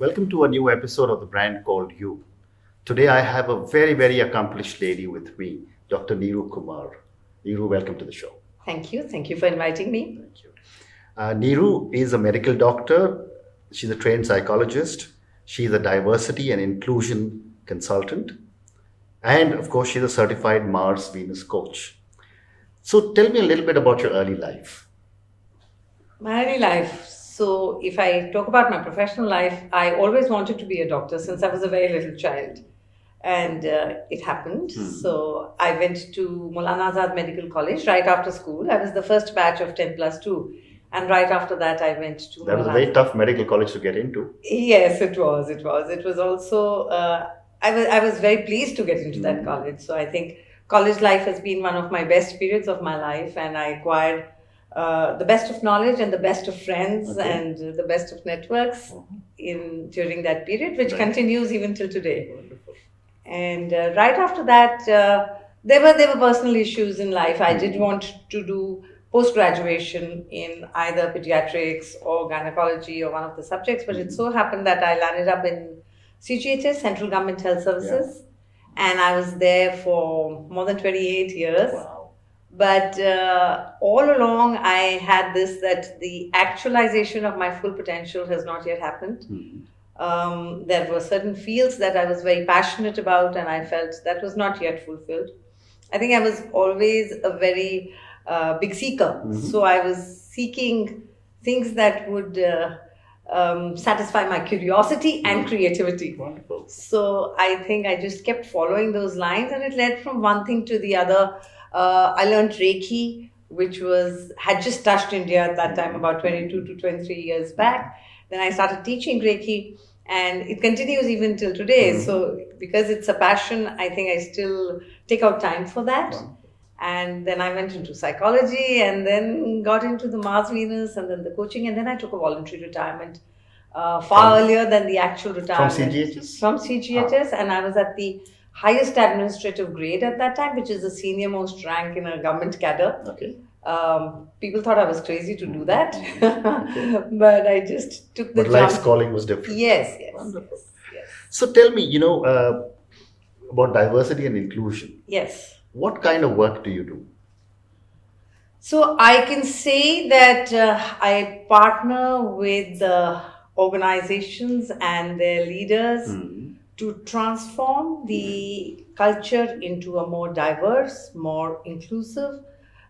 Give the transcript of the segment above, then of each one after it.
Welcome to a new episode of the brand called You. Today I have a very, very accomplished lady with me, Dr. Niru Kumar. Niru, welcome to the show. Thank you. Thank you for inviting me. Thank you. Niru is a medical doctor. She's a trained psychologist. She's a diversity and inclusion consultant. And of course, she's a certified Mars Venus coach. So tell me a little bit about your early life. My early life. So, if I talk about my professional life, I always wanted to be a doctor since I was a very little child. And it happened. So, I went to Maulana Azad Medical College right after school. I was the first batch of 10 plus 2. And right after that, I went to That was a very tough medical college to get into. Yes, it was. It was also, I was very pleased to get into that college. So, I think college life has been one of my best periods of my life. And I acquired the best of knowledge and the best of friends and the best of networks during that period, which continues even till today. Wonderful. And right after that, there were personal issues in life. I did want to do post-graduation in either pediatrics or gynecology or one of the subjects, but it so happened that I landed up in CGHS, Central Government Health Services, and I was there for more than 28 years. Wow. But all along, I had this, that the actualization of my full potential has not yet happened. There were certain fields that I was very passionate about, and I felt that was not yet fulfilled. I think I was always a very big seeker. So I was seeking things that would satisfy my curiosity and creativity. Wonderful. So I think I just kept following those lines, and it led from one thing to the other. I learned Reiki, which had just touched India at that time, about 22 to 23 years back. Then I started teaching Reiki, and it continues even till today. So because it's a passion, I think I still take out time for that. And then I went into psychology, and then got into the Mars Venus, and then the coaching, and then I took a voluntary retirement far earlier than the actual retirement. From CGHS? From CGHS, and I was at the highest administrative grade at that time, which is the senior most rank in a government cadre. Okay. People thought I was crazy to do that, but I just took the But jump. life's calling was different. Yes. Wonderful. Yes. So tell me, about diversity and inclusion. Yes. What kind of work do you do? So I can say that I partner with organizations and their leaders to transform the culture into a more diverse, more inclusive,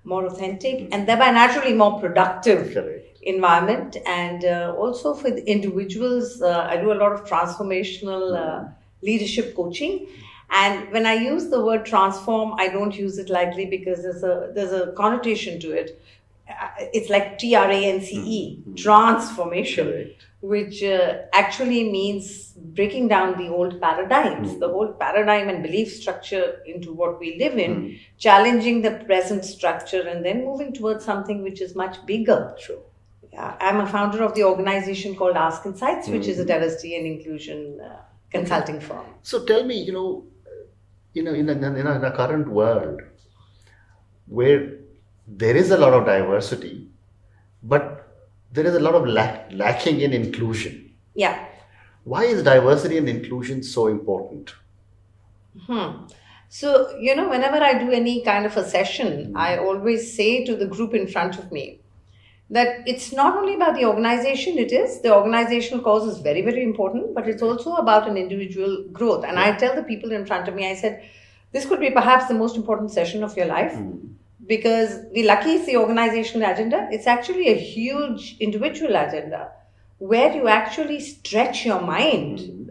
more authentic, and thereby naturally more productive Correct. environment. And also for the individuals, I do a lot of transformational leadership coaching. And when I use the word transform, I don't use it lightly, because there's a connotation to it. It's like TRANCE, transformation. Correct. Which actually means breaking down the old paradigms, the old paradigm and belief structure into what we live in, challenging the present structure, and then moving towards something which is much bigger. Sure. I'm a founder of the organization called Ask Insights, which is a diversity and inclusion consulting firm. So tell me, in a current world where there is a lot of diversity, but there is a lot of lacking in inclusion. Yeah. Why is diversity and inclusion so important? So, whenever I do any kind of a session, I always say to the group in front of me that it's not only about the organization, the organizational cause is very, very important, but it's also about an individual growth. And I tell the people in front of me, I said, this could be perhaps the most important session of your life. Because the lucky is the organizational agenda. It's actually a huge individual agenda where you actually stretch your mind.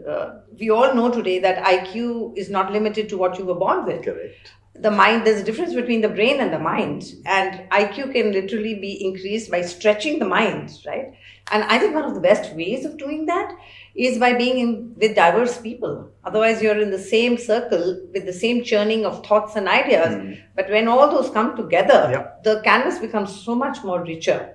We all know today that IQ is not limited to what you were born with. Correct. The mind, there's a difference between the brain and the mind. And IQ can literally be increased by stretching the mind, right? And I think one of the best ways of doing that is by being with diverse people. Otherwise, you're in the same circle with the same churning of thoughts and ideas. But when all those come together, the canvas becomes so much more richer.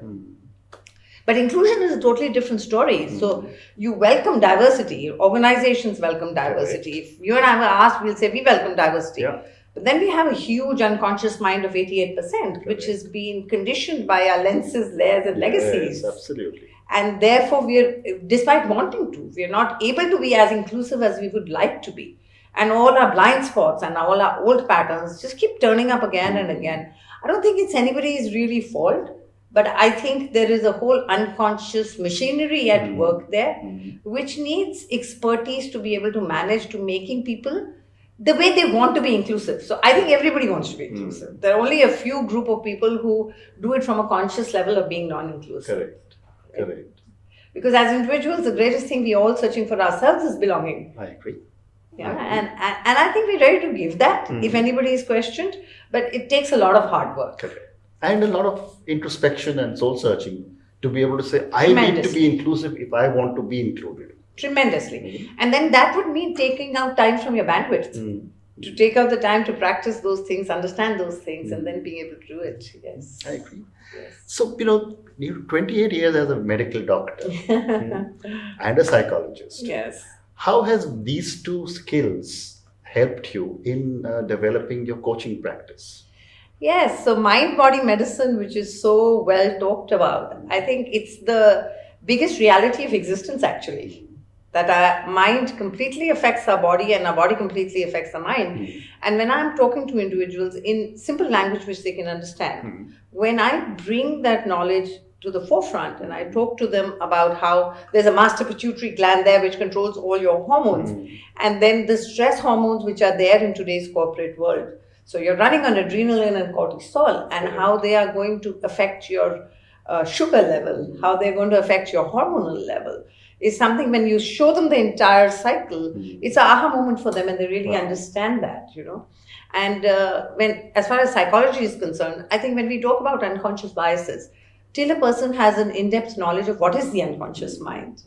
But inclusion is a totally different story. So you welcome diversity. Organizations welcome diversity. Correct. If you and I were asked, we'll say we welcome diversity. Yeah. But then we have a huge unconscious mind of 88%, which has been conditioned by our lenses, layers, and legacies. Yes, absolutely. And therefore, despite wanting to, we are not able to be as inclusive as we would like to be. And all our blind spots and all our old patterns just keep turning up again and again. I don't think it's anybody's really fault, but I think there is a whole unconscious machinery at work there, which needs expertise to be able to manage to making people the way they want to be inclusive. So I think everybody wants to be inclusive. There are only a few group of people who do it from a conscious level of being non-inclusive. Correct. Because as individuals, the greatest thing we're all searching for ourselves is belonging. I agree. Yeah, and I think we're ready to give that if anybody is questioned, but it takes a lot of hard work. Correct. And a lot of introspection and soul searching to be able to say, I need to be inclusive if I want to be included. Tremendously. And then that would mean taking out time from your bandwidth. To take out the time to practice those things, understand those things, and then being able to do it. Yes. I agree. Yes. So, you're 28 years as a medical doctor and a psychologist. Yes. How has these two skills helped you in developing your coaching practice? Yes, so mind-body medicine, which is so well talked about, I think it's the biggest reality of existence actually. That our mind completely affects our body and our body completely affects the mind. And when I'm talking to individuals in simple language which they can understand, when I bring that knowledge to the forefront and I talk to them about how there's a master pituitary gland there which controls all your hormones, and then the stress hormones which are there in today's corporate world. So you're running on adrenaline and cortisol, and how they are going to affect your sugar level, how they're going to affect your hormonal level, is something when you show them the entire cycle, it's an aha moment for them and they really understand that, And as far as psychology is concerned, I think when we talk about unconscious biases, till a person has an in-depth knowledge of what is the unconscious mind,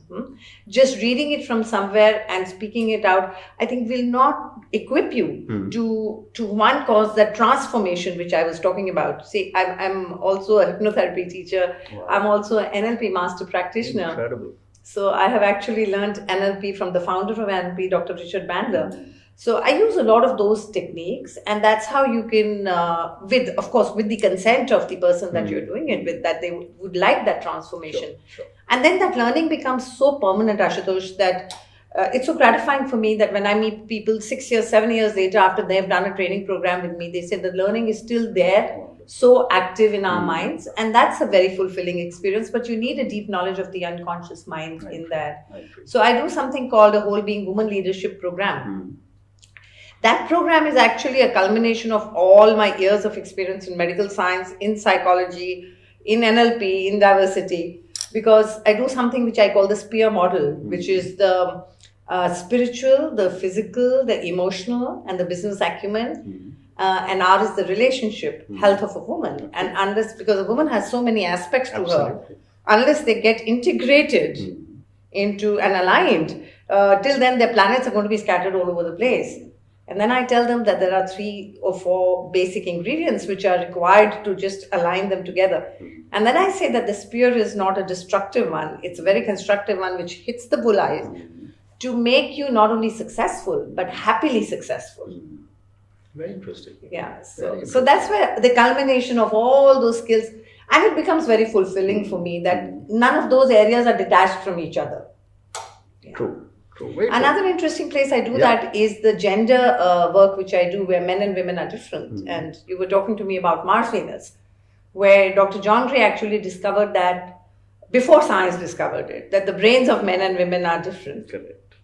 just reading it from somewhere and speaking it out, I think will not equip you to one cause, that transformation which I was talking about. See, I'm also a hypnotherapy teacher. Wow. I'm also an NLP master practitioner. Incredible. So I have actually learned NLP from the founder of NLP, Dr. Richard Bandler. So I use a lot of those techniques, and that's how you can, with the consent of the person that you're doing it with, that they would like that transformation. Sure. And then that learning becomes so permanent, Ashutosh, that it's so gratifying for me that when I meet people 6 years, 7 years later after they've done a training program with me, they say the learning is still there, so active in our minds, and that's a very fulfilling experience. But you need a deep knowledge of the unconscious mind in that. So I do something called a Whole Being Woman Leadership Program. That program is actually a culmination of all my years of experience in medical science, in psychology, in NLP, in diversity, because I do something which I call the SPEAR model, which is the spiritual, the physical, the emotional, and the business acumen. And R is the relationship health of a woman. And because a woman has so many aspects to her, unless they get integrated into and aligned, till then their planets are going to be scattered all over the place. And then I tell them that there are 3 or 4 basic ingredients which are required to just align them together. And then I say that the spear is not a destructive one. It's a very constructive one which hits the bullseye to make you not only successful, but happily successful. Very interesting. Yeah. So that's where the culmination of all those skills, and it becomes very fulfilling for me that none of those areas are detached from each other. Yeah. True. Another interesting place I do that is the gender work which I do, where men and women are different. And you were talking to me about Mars Venus, where Dr. John Gray actually discovered that, before science discovered it, that the brains of men and women are different. Correct.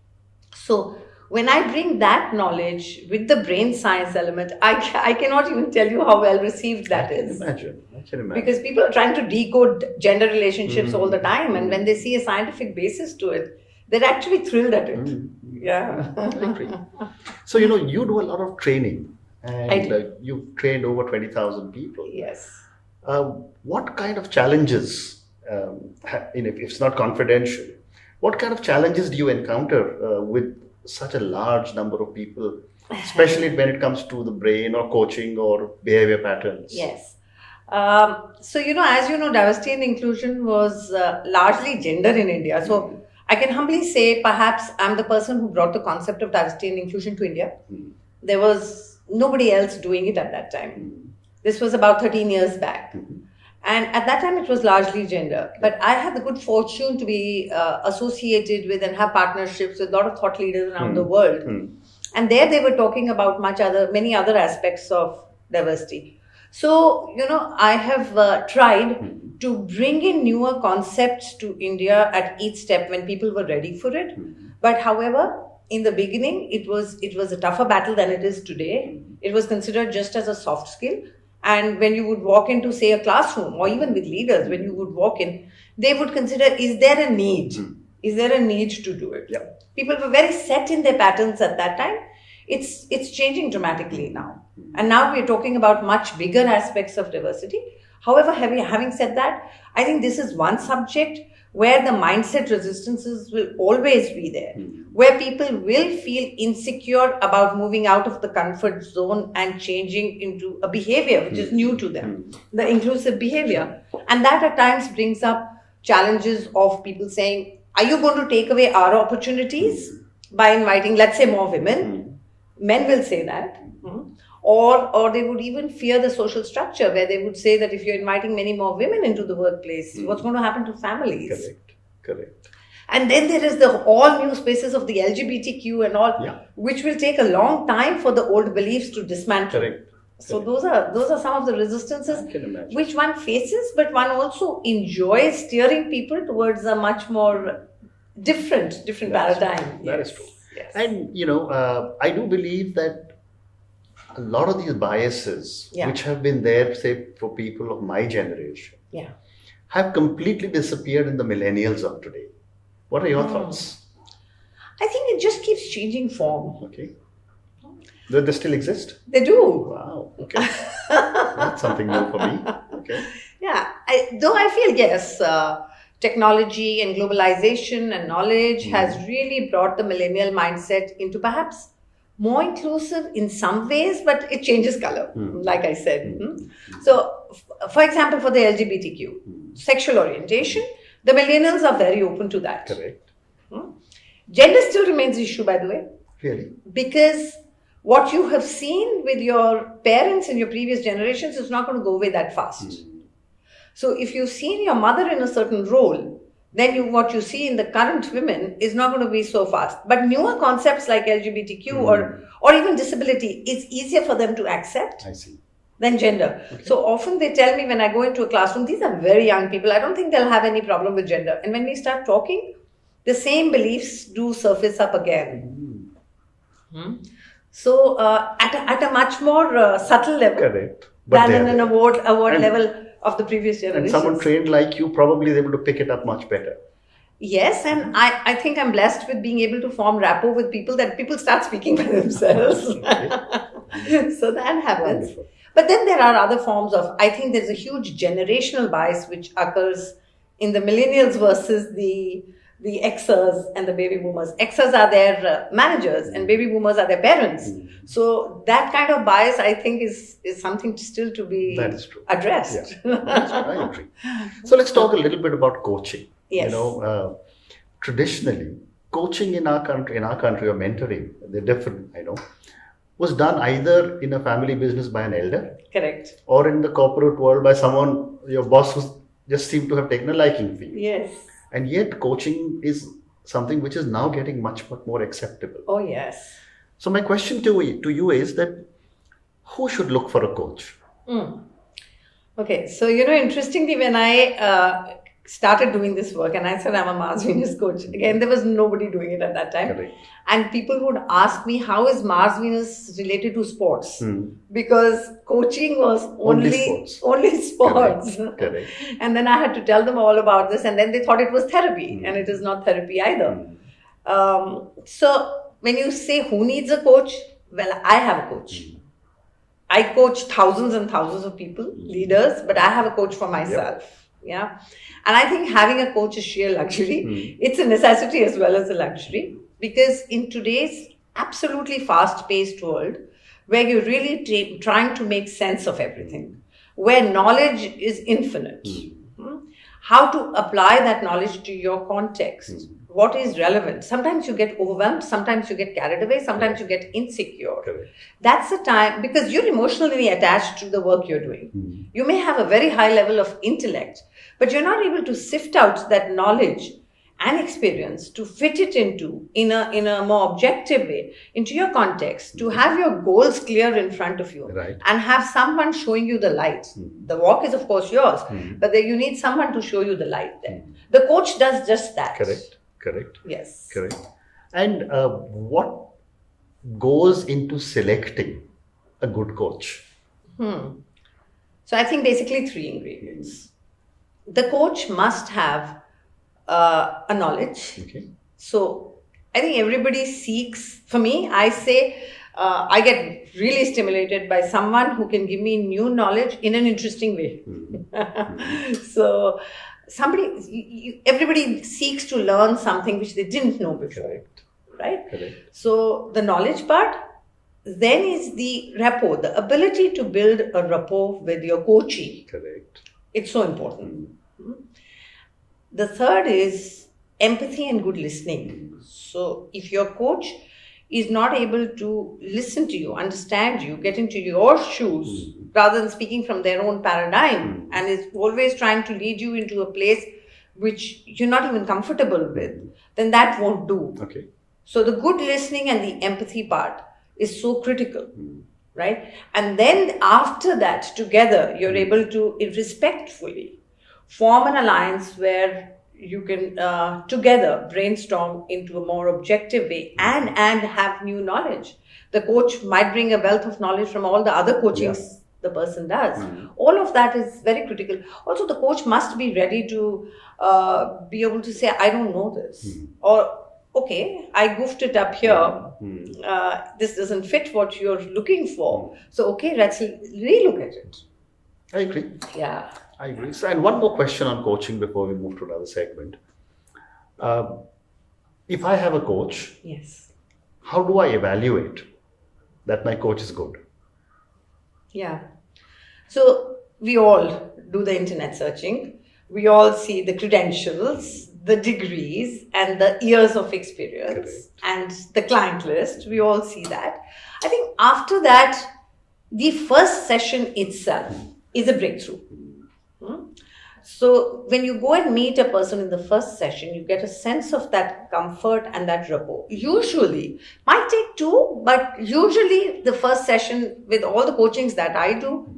So when I bring that knowledge with the brain science element, I cannot even tell you how well received that is. I can imagine. Because people are trying to decode gender relationships all the time, and when they see a scientific basis to it, they're actually thrilled at it. Yeah. So, you do a lot of training, and you've trained over 20,000 people. Yes. What kind of challenges, if it's not confidential, what kind of challenges do you encounter with such a large number of people, especially when it comes to the brain or coaching or behavior patterns? Yes. So, as you know, diversity and inclusion was largely gender in India. So I can humbly say perhaps I'm the person who brought the concept of diversity and inclusion to India. There was nobody else doing it at that time. This was about 13 years back. And at that time, it was largely gender. But I had the good fortune to be associated with and have partnerships with a lot of thought leaders around the world. And there they were talking about many other aspects of diversity. So, I have tried to bring in newer concepts to India at each step when people were ready for it. But however, in the beginning, it was a tougher battle than it is today. It was considered just as a soft skill. And when you would walk into, say, a classroom, or even with leaders, when you would walk in, they would consider, is there a need? Is there a need to do it? Yeah. People were very set in their patterns at that time. It's changing dramatically now. And now we're talking about much bigger aspects of diversity. However, having said that, I think this is one subject where the mindset resistances will always be there, where people will feel insecure about moving out of the comfort zone and changing into a behavior which is new to them, the inclusive behavior. And that at times brings up challenges of people saying, are you going to take away our opportunities by inviting, let's say, more women? Men will say that. Or they would even fear the social structure, where they would say that if you're inviting many more women into the workplace, what's going to happen to families? Correct. And then there is the all new spaces of the LGBTQ and all, which will take a long time for the old beliefs to dismantle. Correct. So those are some of the resistances which one faces, but one also enjoys steering people towards a much more different paradigm. That is true. Yes. And I do believe that a lot of these biases, which have been there, say, for people of my generation, have completely disappeared in the millennials of today. What are your thoughts? I think it just keeps changing form. Okay. Do they still exist? They do. Wow. Okay. That's something new for me. Okay. Yeah. Though I feel, yes, technology and globalization and knowledge has really brought the millennial mindset into perhaps more inclusive in some ways, but it changes color, like I said. So, for example, for the LGBTQ, sexual orientation, the millennials are very open to that. Correct. Gender still remains an issue, by the way. Really? Because what you have seen with your parents in your previous generations is not going to go away that fast. So if you've seen your mother in a certain role, then what you see in the current women is not going to be so fast. But newer concepts like LGBTQ or even disability, it's easier for them to accept than gender. Okay. So often they tell me when I go into a classroom, these are very young people, I don't think they'll have any problem with gender. And when we start talking, the same beliefs do surface up again. So at a much more subtle level than in an award level of the previous generation. And someone trained like you probably is able to pick it up much better. Yes, and I think I'm blessed with being able to form rapport with people that people start speaking by themselves. So that happens. Wonderful. But then there are other forms of, I think there's a huge generational bias which occurs in the millennials versus the Xers and the baby boomers. Xers are their managers and baby boomers are their parents. So that kind of bias, I think, is something still to be addressed. Yeah. That's true. I agree. So let's talk a little bit about coaching. Yes. Traditionally, coaching in our country or mentoring, they're different, was done either in a family business by an elder. Correct. Or in the corporate world by someone, your boss who just seemed to have taken a liking for you. Yes. And yet coaching is something which is now getting much more acceptable. Oh, yes. So my question to you is that who should look for a coach? Okay, so interestingly, when I started doing this work and I said I'm a Mars Venus coach, again there was nobody doing it at that time. Correct. And people would ask me, how is Mars Venus related to sports? Because coaching was only sports. Correct. And then I had to tell them all about this, and then they thought it was therapy, and it is not therapy either. So when you say who needs a coach, well, I have a coach. I coach thousands and thousands of people, leaders, but I have a coach for myself. Yeah. And I think having a coach is sheer luxury. It's a necessity as well as a luxury, because in today's absolutely fast-paced world, where you're really trying to make sense of everything, where knowledge is infinite, how to apply that knowledge to your context, what is relevant. Sometimes you get overwhelmed, sometimes you get carried away, sometimes you get insecure. Correct. That's the time, because you're emotionally attached to the work you're doing. Mm. You may have a very high level of intellect, but you're not able to sift out that knowledge and experience to fit it into in a more objective way into your context, to have your goals clear in front of you, Right. and have someone showing you the light. The walk is of course yours, but then you need someone to show you the light there. The coach does just that. Correct. Yes. Correct. And what goes into selecting a good coach? So I think basically 3 ingredients. The coach must have a knowledge. Okay. So I think everybody seeks, for me, I say, I get really stimulated by someone who can give me new knowledge in an interesting way. So everybody seeks to learn something which they didn't know before. Correct. Right? Correct. So the knowledge part, then is the rapport, the ability to build a rapport with your coachee. Correct. It's so important. The third is empathy and good listening. So if your coach is not able to listen to you, understand you, get into your shoes, rather than speaking from their own paradigm, and is always trying to lead you into a place which you're not even comfortable with, then that won't do. Okay. So the good listening and the empathy part is so critical, right? And then after that, together, you're able to respectfully form an alliance where you can together brainstorm into a more objective way and have new knowledge. The coach might bring a wealth of knowledge from all the other coachings the person does. All of that is very critical. Also, the coach must be ready to be able to say, I don't know this. Or, okay, I goofed it up here. This doesn't fit what you're looking for. So, okay, let's relook at it. I agree. Yeah. I agree. So, and one more question on coaching before we move to another segment. If I have a coach, Yes. how do I evaluate that my coach is good? Yeah. So we all do the internet searching. We all see the credentials, the degrees, and the years of experience, and the client list. We all see that. I think after that, the first session itself is a breakthrough. So when you go and meet a person in the first session, you get a sense of that comfort and that rapport. Usually, might take 2, but usually the first session with all the coachings that I do,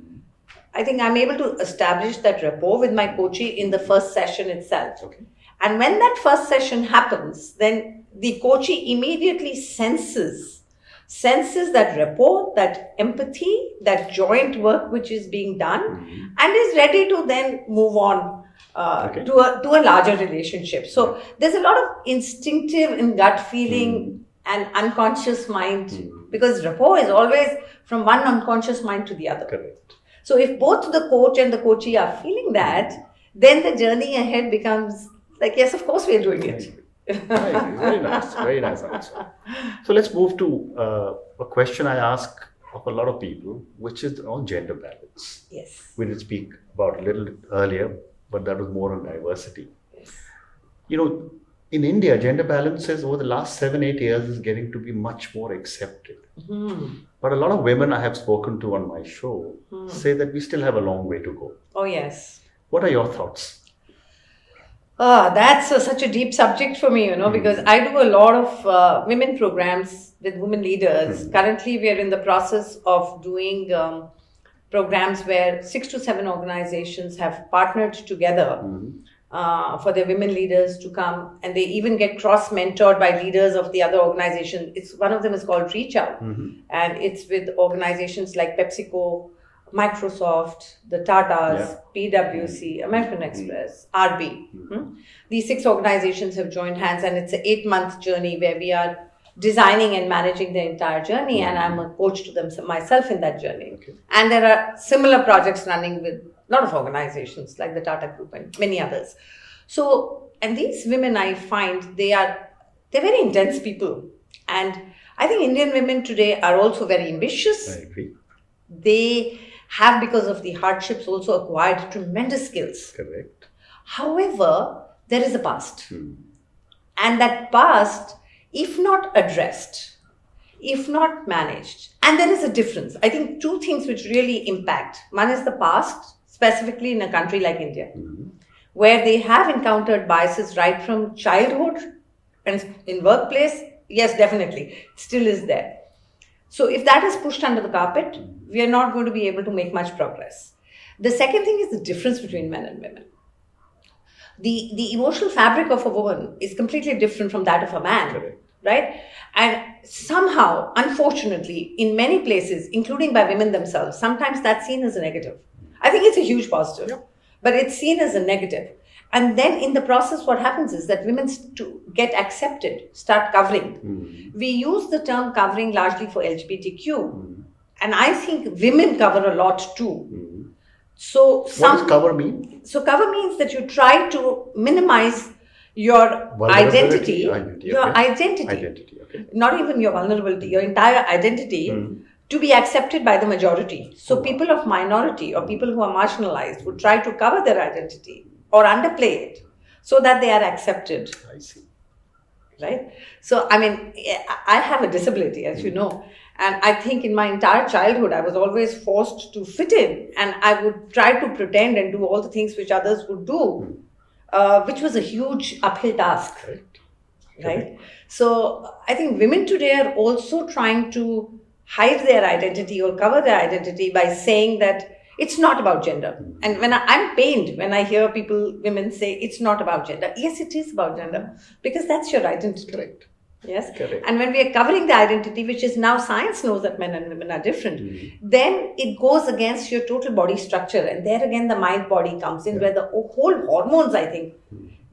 I think I'm able to establish that rapport with my coachee in the first session itself. Okay. And when that first session happens, then the coachee immediately senses that rapport, that empathy, that joint work which is being done, and is ready to then move on to a larger relationship. So there's a lot of instinctive and gut feeling and unconscious mind, because rapport is always from one unconscious mind to the other. Correct. So if both the coach and the coachee are feeling that, then the journey ahead becomes like, yes, of course we're doing it. Very nice. Very nice answer. So let's move to a question I ask of a lot of people, which is on gender balance. Yes. We did speak about a little earlier, but that was more on diversity. Yes. You know, in India, gender balances over the last 7-8 years is getting to be much more accepted. But a lot of women I have spoken to on my show say that we still have a long way to go. Oh, yes. What are your thoughts? That's such a deep subject for me, because I do a lot of women programs with women leaders. Currently, we are in the process of doing programs where 6 to 7 organizations have partnered together for their women leaders to come, and they even get cross-mentored by leaders of the other organization. One of them is called Reach Out, and it's with organizations like PepsiCo, Microsoft, the Tatas, PwC, American Express, RB. These 6 organizations have joined hands, and it's an 8-month journey where we are designing and managing the entire journey, and I'm a coach to them myself in that journey. Okay. And there are similar projects running with a lot of organizations like the Tata Group and many others. So, and these women, I find they're very intense people, and I think Indian women today are also very ambitious. I agree. They have, because of the hardships, also acquired tremendous skills. Correct. However, there is a past. And that past, if not addressed, if not managed, and there is a difference. I think two things which really impact. One is the past, specifically in a country like India, where they have encountered biases right from childhood and in workplace. Yes, definitely, still is there. So if that is pushed under the carpet, we are not going to be able to make much progress. The second thing is the difference between men and women. The emotional fabric of a woman is completely different from that of a man. Correct. Right? And somehow, unfortunately, in many places, including by women themselves, sometimes that's seen as a negative. I think it's a huge positive, Yep. but it's seen as a negative. And then in the process, what happens is that women to get accepted, start covering. We use the term covering largely for LGBTQ. And I think women cover a lot too. So What does cover mean? So cover means that you try to minimize your Vulnerability? identity, Identity, okay. not even your vulnerability, your entire identity to be accepted by the majority. So people of minority or people who are marginalized would try to cover their identity or underplay it so that they are accepted. I see. Right? So, I mean, I have a disability, as you know. And I think in my entire childhood, I was always forced to fit in. And I would try to pretend and do all the things which others would do, which was a huge uphill task. Correct. Right? So, I think women today are also trying to hide their identity or cover their identity by saying that it's not about gender. And when I'm pained when I hear women say it's not about gender. Yes, it is about gender because that's your identity. Correct. Yes. Correct. And when we are covering the identity, which is now science knows that men and women are different, then it goes against your total body structure. And there again, the mind body comes in where the whole hormones, I think,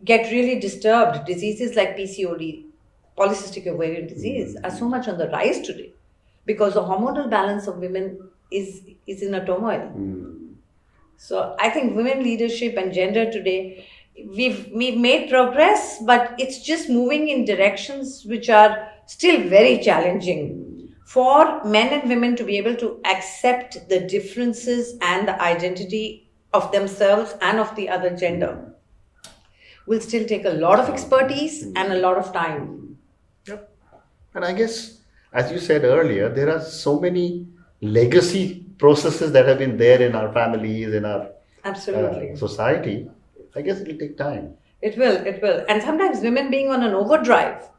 get really disturbed. Diseases like PCOD, polycystic ovarian disease, are so much on the rise today because the hormonal balance of women is in a turmoil. So I think women leadership and gender today, we've made progress, but it's just moving in directions which are still very challenging for men and women to be able to accept the differences and the identity of themselves and of the other gender. Will still take a lot of expertise and a lot of time. Yep. And I guess, as you said earlier, there are so many legacy processes that have been there in our families, in our Absolutely. society. I guess it will take time. It will. And sometimes women being on an overdrive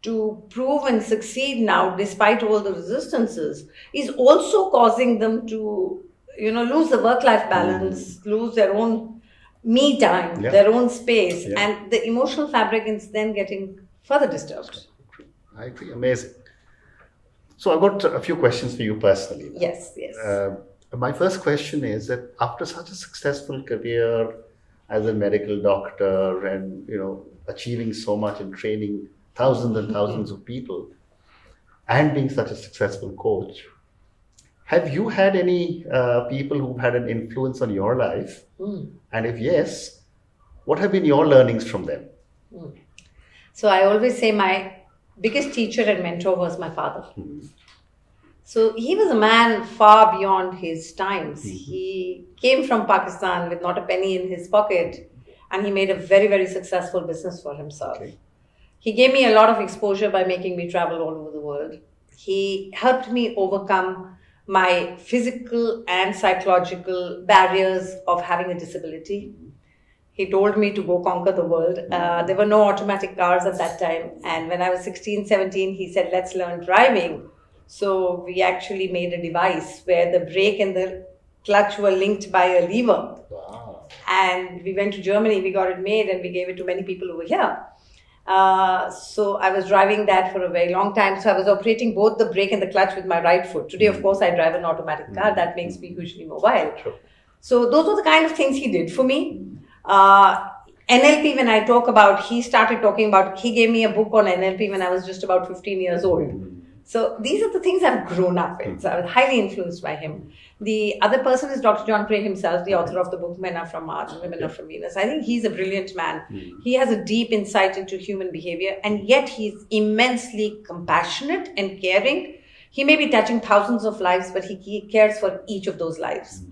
to prove and succeed now, despite all the resistances, is also causing them to, lose the work-life balance, lose their own me time, their own space, and the emotional fabric is then getting further disturbed. I agree. Amazing. So I've got a few questions for you personally. Yes. My first question is that after such a successful career as a medical doctor and achieving so much and training thousands and thousands of people and being such a successful coach, have you had any people who've had an influence on your life? And if yes, what have been your learnings from them? So I always say my biggest teacher and mentor was my father. So he was a man far beyond his times. He came from Pakistan with not a penny in his pocket, and he made a very, very successful business for himself. Okay. He gave me a lot of exposure by making me travel all over the world. He helped me overcome my physical and psychological barriers of having a disability. He told me to go conquer the world. There were no automatic cars at that time. And when I was 16, 17, he said, let's learn driving. So we actually made a device where the brake and the clutch were linked by a lever. Wow. And we went to Germany, we got it made, and we gave it to many people over here. So I was driving that for a very long time. So I was operating both the brake and the clutch with my right foot. Today, of course, I drive an automatic car. That makes me hugely mobile. Sure. So those were the kind of things he did for me. NLP, when I talk about, he gave me a book on NLP when I was just about 15 years old. So these are the things I've grown up with. So I was highly influenced by him. The other person is Dr. John Gray himself, the author of the book Men Are From Mars and Women Are From Venus. I think he's a brilliant man. He has a deep insight into human behavior, and yet he's immensely compassionate and caring. He may be touching thousands of lives, but he cares for each of those lives.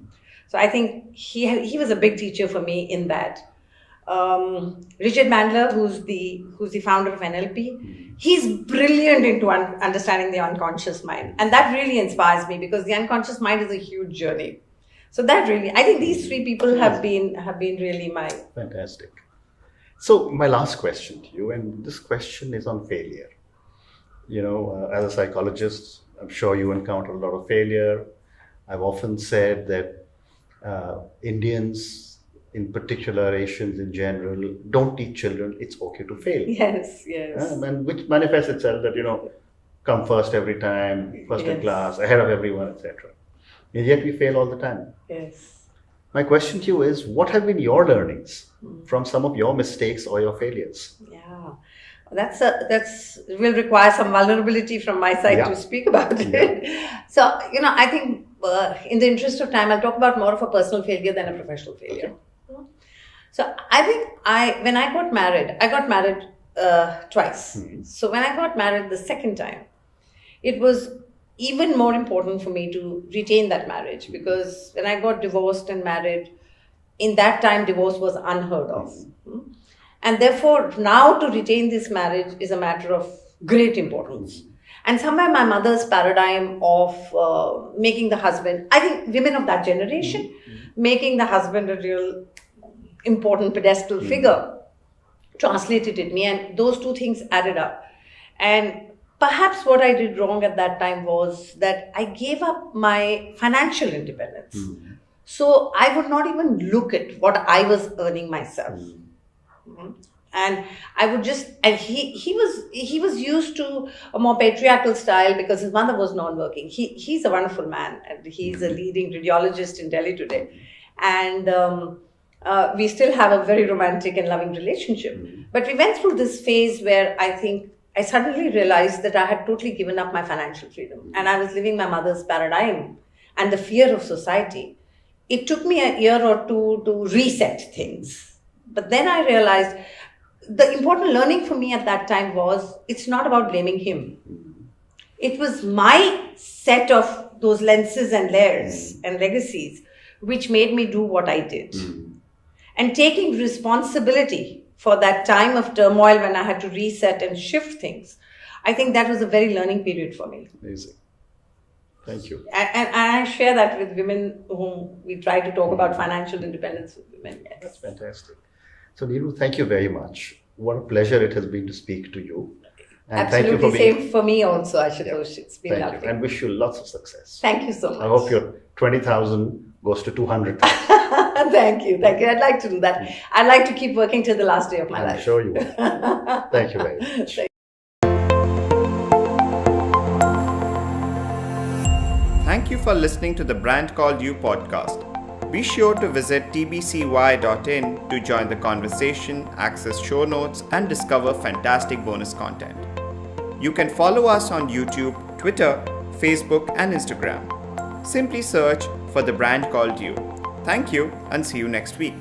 So I think he was a big teacher for me in that. Richard Bandler, who's the founder of NLP, he's brilliant into understanding the unconscious mind, and that really inspires me because the unconscious mind is a huge journey. So that really, I think these three people have been really my Fantastic. So my last question to you, and this question is on failure. As a psychologist, I'm sure you encounter a lot of failure. I've often said that Indians, in particular Asians in general, don't teach children it's okay to fail. yes. And which manifests itself that, come first every time, first in class, ahead of everyone, etc. And yet we fail all the time. Yes. My question to you is, what have been your learnings from some of your mistakes or your failures? Yeah. That's will require some vulnerability from my side to speak about it. So, I think in the interest of time, I'll talk about more of a personal failure than a professional failure. Okay. So I think when I got married twice. So when I got married the second time, it was even more important for me to retain that marriage, because when I got divorced and married, in that time, divorce was unheard of. And therefore, now to retain this marriage is a matter of great importance. And somewhere my mother's paradigm of making the husband, I think women of that generation, making the husband a real important pedestal figure, translated in me. And those two things added up. And perhaps what I did wrong at that time was that I gave up my financial independence. So I would not even look at what I was earning myself. And I would and he was used to a more patriarchal style because his mother was non-working. He's a wonderful man, and he's a leading radiologist in Delhi today. And we still have a very romantic and loving relationship. But we went through this phase where I think I suddenly realized that I had totally given up my financial freedom, and I was living my mother's paradigm and the fear of society. It took me a year or two to reset things. But then I realized the important learning for me at that time was it's not about blaming him. It was my set of those lenses and layers and legacies which made me do what I did. And taking responsibility for that time of turmoil when I had to reset and shift things, I think that was a very learning period for me. Amazing. Thank you. And I share that with women whom we try to talk about financial independence with women. Yes. That's fantastic. So Niru, thank you very much. What a pleasure it has been to speak to you. And absolutely, thank you for same for me also, Ashutosh. It's been thank lovely. you. And wish you lots of success. Thank you so much. I hope your 20,000 goes to 200,000. Thank you. I'd like to do that. I'd like to keep working till the last day of my life. I'm sure you will. Thank you very much. Thank you for listening to the Brand Called You podcast. Be sure to visit tbcy.in to join the conversation, access show notes, and discover fantastic bonus content. You can follow us on YouTube, Twitter, Facebook, and Instagram. Simply search for The Brand Called You. Thank you, and see you next week.